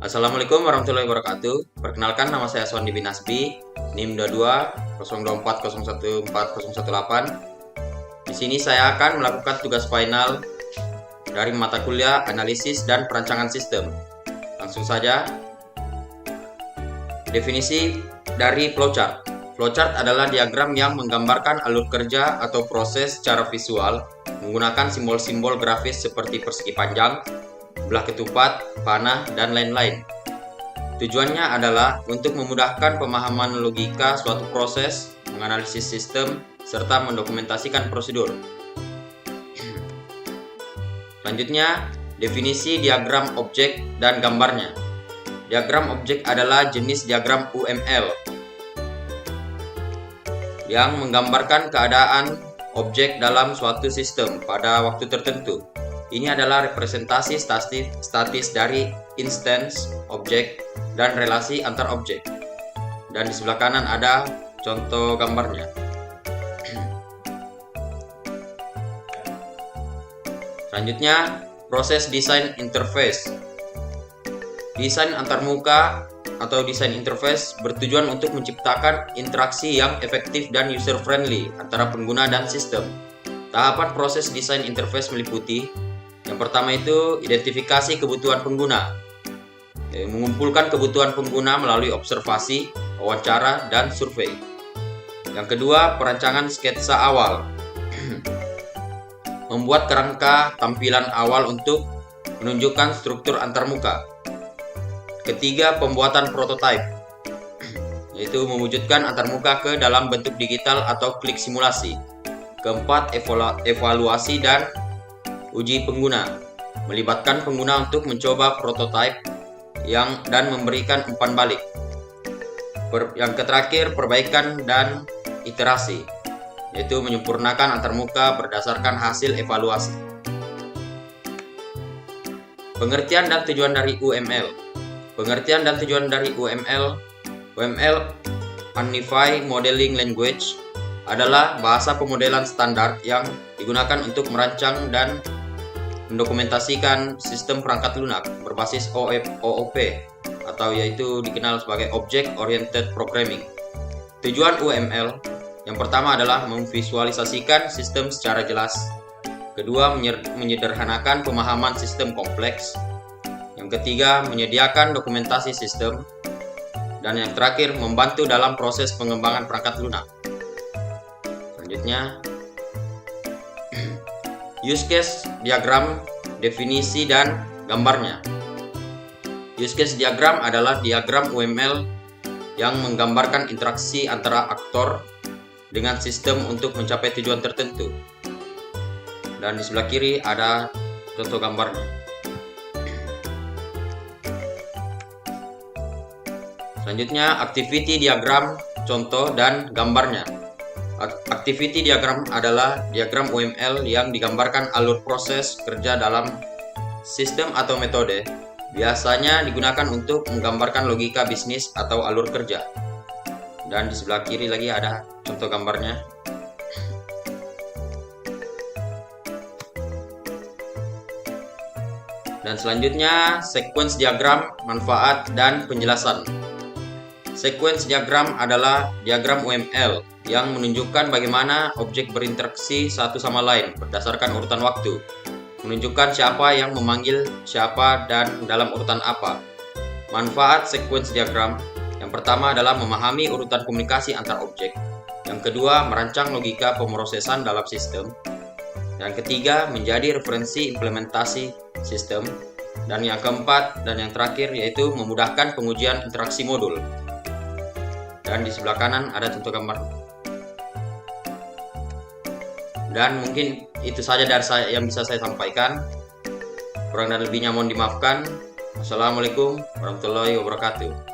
Assalamualaikum warahmatullahi wabarakatuh. Perkenalkan, nama saya Sondi bin Nasbi, NIM 22 0240140418. Di sini saya akan melakukan tugas final dari mata kuliah analisis dan perancangan sistem. Langsung saja. Definisi dari flowchart. Flowchart adalah diagram yang menggambarkan alur kerja atau proses secara visual menggunakan simbol-simbol grafis seperti persegi panjang, belah ketupat, panah, dan lain-lain. Tujuannya adalah untuk memudahkan pemahaman logika suatu proses, menganalisis sistem, serta mendokumentasikan prosedur. Selanjutnya, definisi diagram objek dan gambarnya. Diagram objek adalah jenis diagram UML yang menggambarkan keadaan objek dalam suatu sistem pada waktu tertentu. Ini adalah representasi statis dari instance, objek, dan relasi antar objek. Dan di sebelah kanan ada contoh gambarnya. Selanjutnya, proses desain interface. Desain antarmuka atau desain interface bertujuan untuk menciptakan interaksi yang efektif dan user-friendly antara pengguna dan sistem. Tahapan proses desain interface meliputi: yang pertama itu identifikasi kebutuhan pengguna, mengumpulkan kebutuhan pengguna melalui observasi, wawancara, dan survei. Yang kedua, perancangan sketsa awal, membuat kerangka tampilan awal untuk menunjukkan struktur antarmuka. Ketiga, pembuatan prototipe, yaitu mewujudkan antarmuka ke dalam bentuk digital atau klik simulasi. Keempat, evaluasi dan uji pengguna, melibatkan pengguna untuk mencoba prototipe dan memberikan umpan balik. Yang terakhir, perbaikan dan iterasi, yaitu menyempurnakan antarmuka berdasarkan hasil evaluasi. Pengertian dan tujuan dari UML. Pengertian dan tujuan dari UML. UML, Unified Modeling Language, adalah bahasa pemodelan standar yang digunakan untuk merancang dan mendokumentasikan sistem perangkat lunak berbasis OOP, atau yaitu dikenal sebagai Object Oriented Programming. Tujuan UML yang pertama adalah memvisualisasikan sistem secara jelas. Kedua, menyederhanakan pemahaman sistem kompleks. Yang ketiga, menyediakan dokumentasi sistem. Dan yang terakhir, membantu dalam proses pengembangan perangkat lunak. Selanjutnya, use case diagram, definisi dan gambarnya. Use case diagram adalah diagram UML yang menggambarkan interaksi antara aktor dengan sistem untuk mencapai tujuan tertentu. Dan di sebelah kiri ada contoh gambarnya. Selanjutnya, activity diagram, contoh dan gambarnya. Activity diagram adalah diagram UML yang digambarkan alur proses kerja dalam sistem atau metode. Biasanya digunakan untuk menggambarkan logika bisnis atau alur kerja. Dan di sebelah kiri lagi ada contoh gambarnya. Dan selanjutnya, sequence diagram, manfaat dan penjelasan. Sequence diagram adalah diagram UML yang menunjukkan bagaimana objek berinteraksi satu sama lain berdasarkan urutan waktu, menunjukkan siapa yang memanggil siapa dan dalam urutan apa. Manfaat sequence diagram yang pertama adalah memahami urutan komunikasi antar objek. Yang kedua, merancang logika pemrosesan dalam sistem. Yang ketiga, menjadi referensi implementasi sistem. Dan yang keempat dan yang terakhir yaitu memudahkan pengujian interaksi modul. Dan di sebelah kanan ada contoh gambar. Dan mungkin itu saja dari saya yang bisa saya sampaikan. Kurang dan lebihnya mohon dimaafkan. Wassalamualaikum warahmatullahi wabarakatuh.